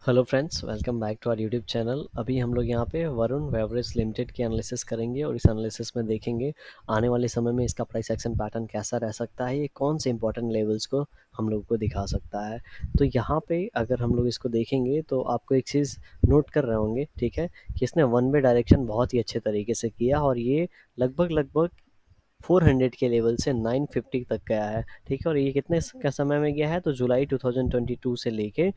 Hello friends, welcome back to our YouTube channel. अभी हम लोग यहाँ पे वरुण बेवरेज लिमिटेड की एनालिसिस करेंगे और इस एनालिसिस में देखेंगे आने वाले समय में इसका प्राइस एक्शन पैटर्न कैसा रह सकता है, ये कौन से इंपॉर्टेंट लेवल्स को हम लोग को दिखा सकता है। तो यहाँ पे अगर हम लोग इसको देखेंगे तो आपको एक चीज़ नोट कर रहे होंगे, ठीक है, कि इसने वन वे डायरेक्शन बहुत ही अच्छे तरीके से किया और ये लगभग लगभग 400 के लेवल से 950 तक गया है, ठीक है। और ये कितने का समय में गया है, तो जुलाई 2022 से लेके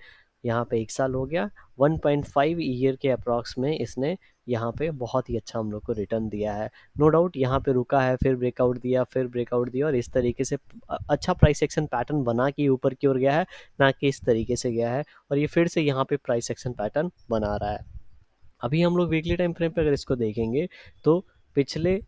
यहाँ पे 1 साल हो गया। 1.5 ईयर के अप्रॉक्स में इसने यहाँ पे बहुत ही अच्छा हम लोग को रिटर्न दिया है। नो डाउट यहाँ पे रुका है, फिर ब्रेकआउट दिया, फिर ब्रेकआउट दिया और इस तरीके से अच्छा प्राइस एक्शन पैटर्न बना के ऊपर की ओर गया है, ना कि इस तरीके से गया है। और ये फिर से यहाँ पे प्राइस एक्शन पैटर्न बना रहा है। अभी हम लोग वीकली टाइम फ्रेम पे अगर इसको देखेंगे तो पिछले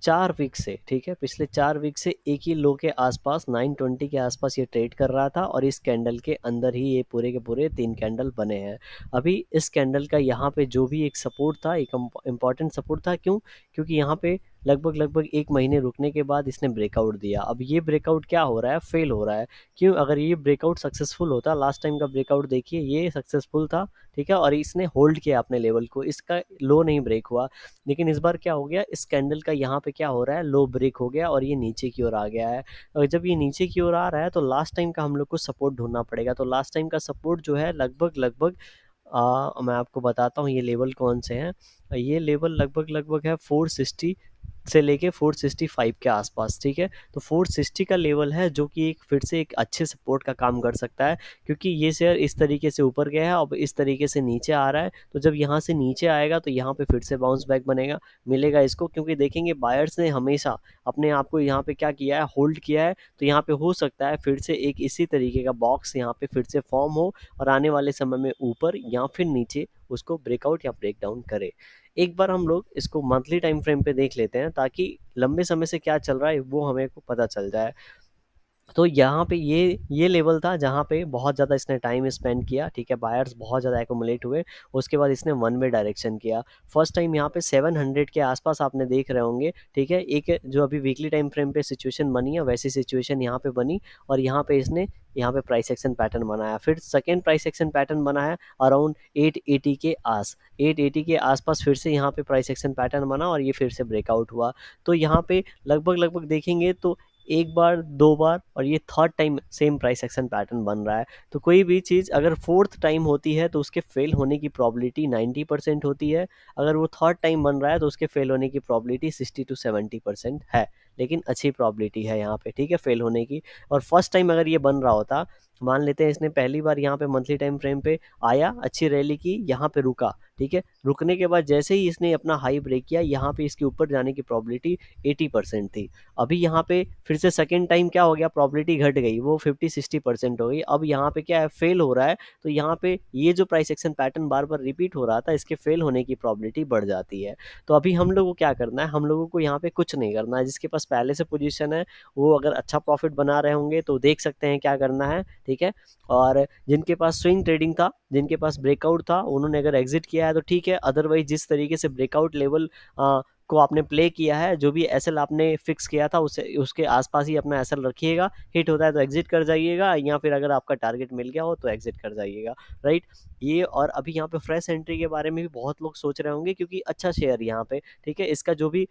4 वीक से, ठीक है, पिछले 4 वीक से एक ही लो के आसपास 920 के आसपास ये ट्रेड कर रहा था और इस कैंडल के अंदर ही ये पूरे के पूरे 3 कैंडल बने हैं। अभी इस कैंडल का यहाँ पे जो भी एक सपोर्ट था, एक इम्पॉर्टेंट सपोर्ट था, क्यों? क्योंकि यहाँ पे लगभग लगभग 1 महीने रुकने के बाद इसने ब्रेकआउट दिया। अब ये ब्रेकआउट क्या हो रहा है, फेल हो रहा है। क्यों? अगर ये ब्रेकआउट सक्सेसफुल होता, लास्ट टाइम का ब्रेकआउट देखिए, ये सक्सेसफुल था, ठीक है, और इसने होल्ड किया अपने लेवल को, इसका लो नहीं ब्रेक हुआ। लेकिन इस बार क्या हो गया, इस कैंडल का यहाँ पे क्या हो रहा है, लो ब्रेक हो गया और ये नीचे की ओर आ गया है। और जब ये नीचे की ओर आ रहा है तो लास्ट टाइम का हम लोग को सपोर्ट ढूंढना पड़ेगा। तो लास्ट टाइम का सपोर्ट जो है लगभग लगभग मैं आपको बताता हूँ ये लेवल कौन से हैं। ये लेवल लगभग लगभग है 460 से लेके 465 के आसपास, ठीक है। तो 460 का लेवल है जो कि एक फिर से एक अच्छे सपोर्ट का काम कर सकता है, क्योंकि ये शेयर इस तरीके से ऊपर गया है, अब इस तरीके से नीचे आ रहा है। तो जब यहाँ से नीचे आएगा तो यहाँ पे फिर से बाउंस बैक बनेगा, मिलेगा इसको, क्योंकि देखेंगे बायर्स ने हमेशा अपने आप को यहाँ पे क्या किया है, होल्ड किया है। तो यहाँ पे हो सकता है फिर से एक इसी तरीके का बॉक्स यहाँ पे फिर से फॉर्म हो और आने वाले समय में ऊपर या फिर नीचे उसको ब्रेकआउट या ब्रेक डाउन करे। एक बार हम लोग इसको मंथली टाइम फ्रेम पे देख लेते हैं, ताकि लंबे समय से क्या चल रहा है वो हमें को पता चल जाए। तो यहाँ पे ये लेवल था जहाँ पे बहुत ज़्यादा इसने टाइम स्पेंड किया, ठीक है, बायर्स बहुत ज़्यादा एकोमुलेट हुए। उसके बाद इसने वन वे डायरेक्शन किया। फर्स्ट टाइम यहाँ पे 700 के आसपास आपने देख रहे होंगे, ठीक है। एक जो अभी वीकली टाइम फ्रेम पे सिचुएशन बनी है, वैसी सिचुएशन यहाँ पे बनी और यहाँ पे इसने यहाँ पे प्राइस एक्शन पैटर्न बनाया। फिर सेकेंड प्राइस एक्शन पैटर्न बना है अराउंड 880 के आसपास, फिर से यहाँ पे प्राइस एक्शन पैटर्न बना और ये फिर से ब्रेकआउट हुआ। तो यहाँ पे लगभग लगभग देखेंगे तो एक बार, दो बार और ये third time same price action pattern बन रहा है। तो कोई भी चीज़ अगर फोर्थ टाइम होती है तो उसके फेल होने की प्रॉबिलिटी 90% होती है। अगर वो थर्ड टाइम बन रहा है तो उसके फेल होने की प्रॉबिलिटी 60 to 70% है। लेकिन अच्छी प्रॉबिलिटी है यहाँ पे, ठीक है, फेल होने की। और फर्स्ट टाइम अगर ये बन रहा होता, मान लेते हैं इसने पहली बार यहाँ पे मंथली टाइम फ्रेम पे आया, अच्छी रैली की, यहाँ पे रुका, ठीक है, रुकने के बाद जैसे ही इसने अपना हाई ब्रेक किया, यहाँ पे इसके ऊपर जाने की प्रॉबिलिटी 80% थी। अभी यहाँ पे फिर से सेकेंड टाइम क्या हो गया, प्रॉबिलिटी घट गई, वो 50-60% हो गई। अब यहाँ पे क्या है, फेल हो रहा है। तो यहाँ पे ये जो प्राइस एक्शन पैटर्न बार बार रिपीट हो रहा था, इसके फेल होने की प्रॉबिलिटी बढ़ जाती है। तो अभी हम लोगों को क्या करना है, हम लोगों को यहाँ पे कुछ नहीं करना है। जिसके पास पहले से पोजीशन है वो अगर अच्छा प्रॉफिट बना रहे होंगे तो देख सकते हैं क्या करना है, ठीक है। और जिनके पास स्विंग ट्रेडिंग था, जिनके पास ब्रेकआउट था, उन्होंने अगर एग्जिट किया है तो ठीक है। अदरवाइज जिस तरीके से ब्रेकआउट लेवल को आपने प्ले किया है, जो भी एसएल आपने फिक्स किया था उसे उसके आसपास ही अपना एसएल रखिएगा। हिट होता है तो एग्जिट कर जाइएगा, या फिर अगर आपका टारगेट मिल गया हो तो एग्जिट कर जाइएगा, राइट। ये और अभी यहाँ पे फ्रेश एंट्री के बारे में भी बहुत लोग सोच रहे होंगे, क्योंकि अच्छा शेयर यहाँ पे, ठीक है, इसका जो भी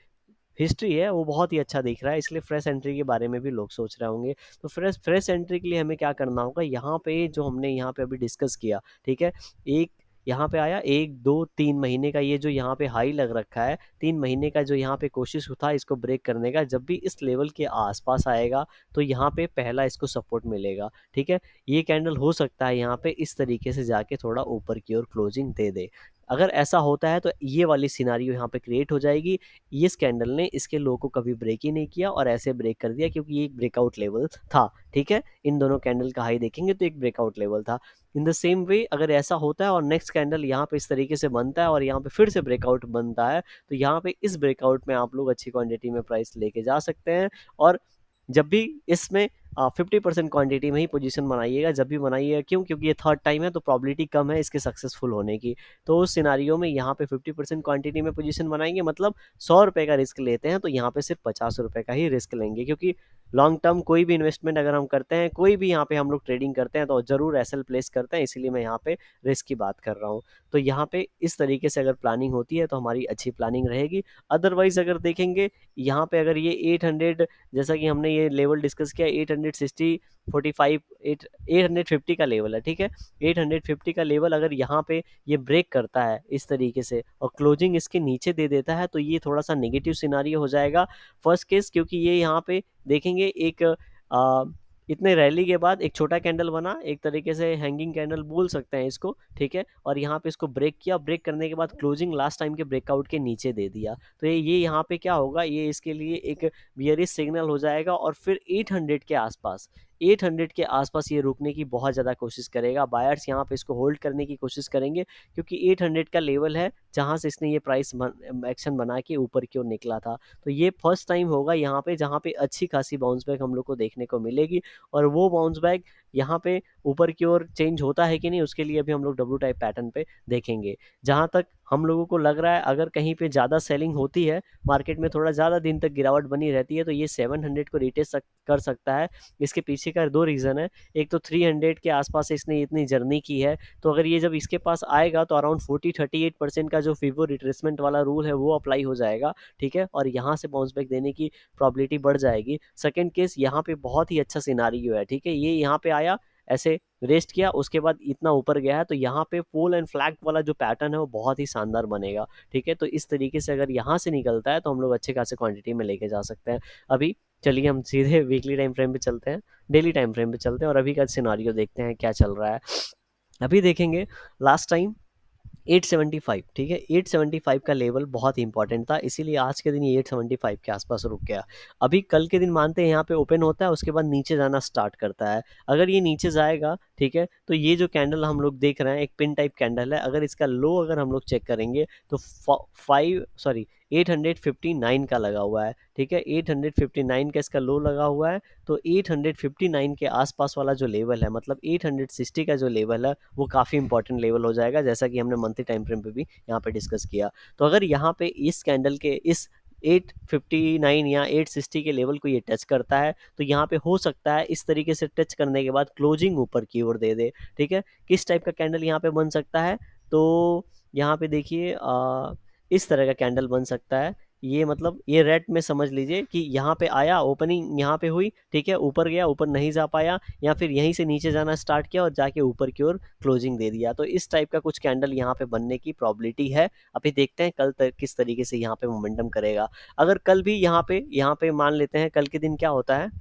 हिस्ट्री है वो बहुत ही अच्छा दिख रहा है, इसलिए फ्रेश एंट्री के बारे में भी लोग सोच रहे होंगे। तो फ्रेश फ्रेश एंट्री के लिए हमें क्या करना होगा, यहाँ पे जो हमने यहाँ पे अभी डिस्कस किया, ठीक है, एक यहाँ पे आया, 1 2 3 महीने का ये जो यहाँ पे हाई लग रखा है, 3 महीने का जो यहाँ पे कोशिश था इसको ब्रेक करने का, जब भी इस लेवल के आसपास आएगा तो यहाँ पे पहला इसको सपोर्ट मिलेगा, ठीक है। ये कैंडल हो सकता है यहाँ पे इस तरीके से जाके थोड़ा ऊपर की ओर क्लोजिंग दे दे। अगर ऐसा होता है तो ये वाली सिनारियो यहाँ पे क्रिएट हो जाएगी। इस कैंडल ने इसके लो को कभी ब्रेक ही नहीं किया और ऐसे ब्रेक कर दिया, क्योंकि ये एक ब्रेकआउट लेवल था, ठीक है। इन दोनों कैंडल का हाई देखेंगे तो एक ब्रेकआउट लेवल था। इन द सेम वे अगर ऐसा होता है और नेक्स्ट कैंडल यहाँ पे इस तरीके से बनता है और यहाँ पे फिर से ब्रेकआउट बनता है, तो यहाँ पे इस ब्रेकआउट में आप लोग अच्छी क्वांटिटी में प्राइस लेके जा सकते हैं। और जब भी इसमें 50% क्वांटिटी में ही पोजीशन बनाइएगा, जब भी बनाइएगा, क्यों? क्योंकि ये थर्ड टाइम है तो प्रॉबिलिटी कम है इसके सक्सेसफुल होने की। तो उस सिनारियो में यहाँ पे 50% क्वांटिटी में पोजीशन बनाएंगे, मतलब 100 रुपये का रिस्क लेते हैं तो यहाँ पे सिर्फ 50 रुपये का ही रिस्क लेंगे, क्योंकि लॉन्ग टर्म कोई भी इन्वेस्टमेंट अगर हम करते हैं, कोई भी यहाँ पे हम लोग ट्रेडिंग करते हैं तो ज़रूर एसएल प्लेस करते हैं, इसीलिए मैं यहाँ पे रिस्क की बात कर रहा हूँ। तो यहाँ पे इस तरीके से अगर प्लानिंग होती है तो हमारी अच्छी प्लानिंग रहेगी। अदरवाइज अगर देखेंगे यहाँ पे अगर ये 800, जैसा कि हमने ये लेवल डिस्कस किया, 860 45 850 का लेवल है, ठीक है। 850 का लेवल अगर यहाँ पे ये ब्रेक करता है इस तरीके से और क्लोजिंग इसके नीचे दे देता है तो ये थोड़ा सा नेगेटिव सिनारियो हो जाएगा फर्स्ट केस, क्योंकि ये यहाँ पे देखेंगे एक आ, इतने रैली के बाद एक छोटा कैंडल बना, एक तरीके से हैंगिंग कैंडल बोल सकते हैं इसको, ठीक है। और यहाँ पे इसको ब्रेक किया, ब्रेक करने के बाद क्लोजिंग लास्ट टाइम के ब्रेकआउट के नीचे दे दिया, तो ये यहाँ पे क्या होगा, ये इसके लिए एक बियरिश सिग्नल हो जाएगा और फिर 800 के आसपास, 800 के आसपास ये रुकने की बहुत ज़्यादा कोशिश करेगा। बायर्स यहाँ पे इसको होल्ड करने की कोशिश करेंगे क्योंकि 800 का लेवल है जहाँ से इसने ये प्राइस एक्शन बना के ऊपर की ओर निकला था। तो ये फर्स्ट टाइम होगा यहाँ पे जहाँ पे अच्छी खासी बाउंस बैक हम लोग को देखने को मिलेगी, और वो बाउंस बैक यहाँ पे ऊपर की ओर चेंज होता है कि नहीं उसके लिए अभी हम लोग डब्ल्यू टाइप पैटर्न पे देखेंगे। जहाँ तक हम लोगों को लग रहा है अगर कहीं पे ज़्यादा सेलिंग होती है, मार्केट में थोड़ा ज़्यादा दिन तक गिरावट बनी रहती है, तो ये 700 को रिटेस्ट कर सकता है। इसके पीछे का दो रीज़न है, एक तो 300 के आसपास इसने इतनी जर्नी की है, तो अगर ये जब इसके पास आएगा तो अराउंड 40-38% का जो फीवो रिट्रेसमेंट वाला रूल है वो अप्लाई हो जाएगा, ठीक है, और यहाँ से बाउंस बैक देने की प्रॉबिलिटी बढ़ जाएगी। सेकेंड केस यहाँ पे बहुत ही अच्छा सिनारियो है, ठीक है, ये यहाँ पे आया, ऐसे रेस्ट किया, उसके बाद इतना ऊपर गया है, तो यहाँ पे पोल एंड फ्लैग वाला जो पैटर्न है वो बहुत ही शानदार बनेगा, ठीक है। तो इस तरीके से अगर यहाँ से निकलता है तो हम लोग अच्छे खासे क्वांटिटी में लेके जा सकते हैं। अभी चलिए हम सीधे वीकली टाइम फ्रेम पे चलते हैं, डेली टाइम फ्रेम पे चलते हैं और अभी का सिनारियो देखते हैं क्या चल रहा है। अभी देखेंगे लास्ट टाइम 875, ठीक है, 875 का लेवल बहुत ही इंपॉर्टेंट था, इसीलिए आज के दिन ये 875 के आसपास रुक गया। अभी कल के दिन मानते हैं यहाँ पे ओपन होता है, उसके बाद नीचे जाना स्टार्ट करता है। अगर ये नीचे जाएगा, ठीक है, तो ये जो कैंडल हम लोग देख रहे हैं एक पिन टाइप कैंडल है, अगर इसका लो अगर हम लोग चेक करेंगे तो 859 का लगा हुआ है, ठीक है, 859 का इसका लो लगा हुआ है। तो 859 के आसपास वाला जो लेवल है, मतलब 860 का जो लेवल है वो काफ़ी इंपॉर्टेंट लेवल हो जाएगा, जैसा कि हमने मंथली टाइम फ्रेम पे भी यहाँ पे डिस्कस किया। तो अगर यहाँ पे इस कैंडल के इस 859 या 860 के लेवल को ये टच करता है तो यहाँ पे हो सकता है इस तरीके से टच करने के बाद क्लोजिंग ऊपर की ओर दे दे, ठीक है। किस टाइप का कैंडल यहाँ पे बन सकता है, तो यहाँ पे देखिए इस तरह का कैंडल बन सकता है। ये मतलब ये रेड में समझ लीजिए कि यहाँ पे आया, ओपनिंग यहाँ पे हुई, ठीक है, ऊपर गया, ऊपर नहीं जा पाया, या फिर यहीं से नीचे जाना स्टार्ट किया और जाके ऊपर की ओर क्लोजिंग दे दिया। तो इस टाइप का कुछ कैंडल यहाँ पे बनने की प्रॉबिलिटी है। अभी देखते हैं कल तक किस तरीके से यहाँ पे मोमेंटम करेगा। अगर कल भी यहाँ पे मान लेते हैं कल के दिन क्या होता है,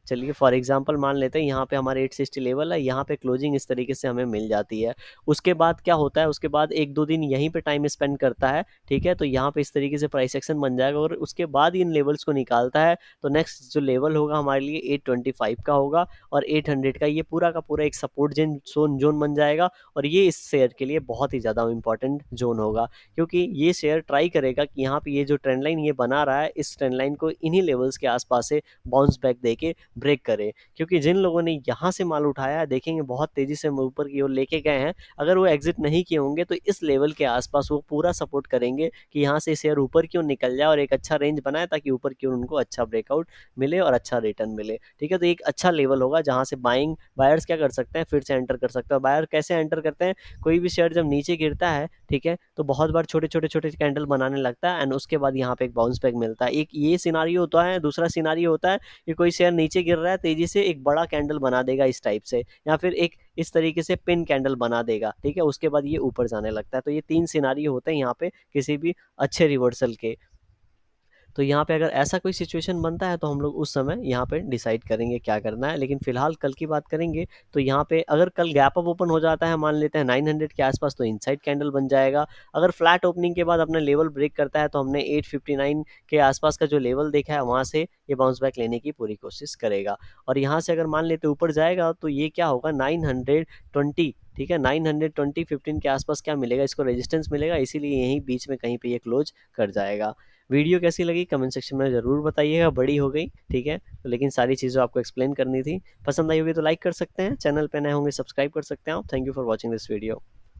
चलिए फॉर एग्जांपल मान लेते हैं यहाँ पे हमारे 860 लेवल है, यहाँ पे क्लोजिंग इस तरीके से हमें मिल जाती है। उसके बाद क्या होता है, उसके बाद एक दो दिन यहीं पे टाइम स्पेंड करता है, ठीक है, तो यहाँ पे इस तरीके से प्राइस एक्शन बन जाएगा और उसके बाद इन लेवल्स को निकालता है। तो नेक्स्ट जो लेवल होगा हमारे लिए 825 का होगा और 800 का, ये पूरा का पूरा एक सपोर्ट जोन बन जाएगा। और ये इस शेयर के लिए बहुत ही ज़्यादा इंपॉर्टेंट जोन होगा, क्योंकि ये शेयर ट्राई करेगा कि यहाँ पे ये जो ट्रेंड लाइन ये बना रहा है, इस ट्रेंड लाइन को इन्हीं लेवल्स के आसपास से बाउंस बैक देके ब्रेक करे। क्योंकि जिन लोगों ने यहाँ से माल उठाया है देखेंगे बहुत तेजी से ऊपर की ओर लेके गए हैं, अगर वो एग्जिट नहीं किए होंगे तो इस लेवल के आसपास वो पूरा सपोर्ट करेंगे कि यहाँ से शेयर ऊपर की ओर निकल जाए और एक अच्छा रेंज बनाए ताकि ऊपर की ओर उनको अच्छा ब्रेकआउट मिले और अच्छा रिटर्न मिले, ठीक है। तो एक अच्छा लेवल होगा जहाँ से बायर्स क्या कर सकते हैं, फिर से एंटर कर सकते हैं। बायर कैसे एंटर करते हैं, कोई भी शेयर जब नीचे गिरता है, ठीक है, तो बहुत बार छोटे छोटे छोटे कैंडल बनाने लगता है एंड उसके बाद यहाँ पे एक बाउंस बैक मिलता है। एक ये सिनारियो होता है, दूसरा सिनारियो होता है कि कोई शेयर नीचे गिर रहा है, तेजी से एक बड़ा कैंडल बना देगा इस टाइप से, या फिर एक इस तरीके से पिन कैंडल बना देगा, ठीक है, उसके बाद ये ऊपर जाने लगता है। तो ये तीन सिनारियो होते हैं यहाँ पे किसी भी अच्छे रिवर्सल के। तो यहाँ पे अगर ऐसा कोई सिचुएशन बनता है तो हम लोग उस समय यहाँ पे डिसाइड करेंगे क्या करना है। लेकिन फिलहाल कल की बात करेंगे तो यहाँ पे अगर कल गैप अप ओपन हो जाता है, मान लेते हैं 900 के आसपास, तो इनसाइड कैंडल बन जाएगा। अगर फ्लैट ओपनिंग के बाद अपना लेवल ब्रेक करता है तो हमने 859 के आसपास का जो लेवल देखा है वहाँ से ये बाउंस बैक लेने की पूरी कोशिश करेगा। और यहाँ से अगर मान लेते ऊपर जाएगा तो ये क्या होगा, 920, ठीक है, 920-15 के आसपास क्या मिलेगा, इसको रेजिस्टेंस मिलेगा, इसीलिए यहीं बीच में कहीं पे ये क्लोज कर जाएगा। वीडियो कैसी लगी कमेंट सेक्शन में ज़रूर बताइएगा, बड़ी हो गई, ठीक है, तो लेकिन सारी चीज़ें आपको एक्सप्लेन करनी थी। पसंद आई होगी तो लाइक कर सकते हैं, चैनल पे नए होंगे सब्सक्राइब कर सकते हैं आप। Thank you for watching this video.